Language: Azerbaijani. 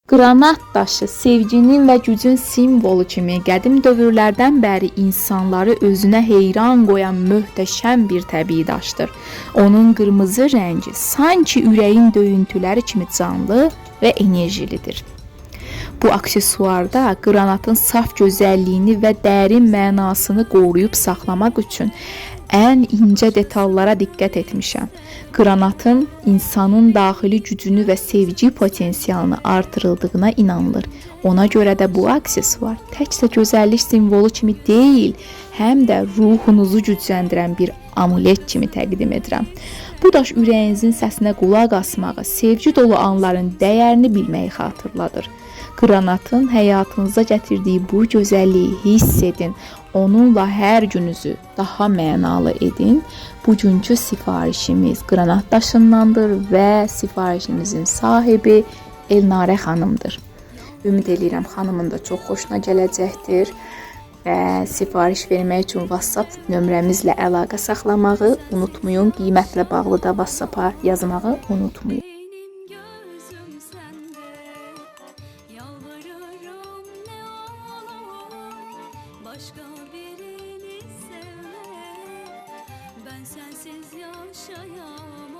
Qranat daşı sevginin və gücün simvolu kimi qədim dövrlərdən bəri insanları özünə heyran qoyan möhtəşəm bir təbii daşdır. Onun qırmızı rəngi sanki ürəyin döyüntüləri kimi canlı və enerjilidir. Bu aksesuarda qranatın saf gözəlliyini və dərin mənasını qoruyub saxlamaq üçün ən incə detallara diqqət etmişəm. Qranatın insanın daxili gücünü və sevgi potensialını artırıldığına inanılır. Ona görə də bu aksesuar təkcə gözəllik simvolu kimi deyil, həm də ruhunuzu gücləndirən bir amulet kimi təqdim edirəm. Bu daş ürəyinizin səsinə qulaq asmağı, sevgi dolu anların dəyərini bilməyi xatırladır. Qranatın həyatınıza gətirdiyi bu gözəlliyi hiss edin. Onunla hər gününüzü daha mənalı edin. Bugünkü sifarişimiz qranat daşındandır və sifarişimizin sahibi Elnarə xanımdır. Ümid edirəm xanımın da çox xoşuna gələcəkdir və sifariş vermək üçün WhatsApp nömrəmizlə əlaqə saxlamağı unutmayın. Qiymətlə bağlı da WhatsApp-a yazmağı unutmayın. Başka birini sevme, ben sensiz yaşayamam.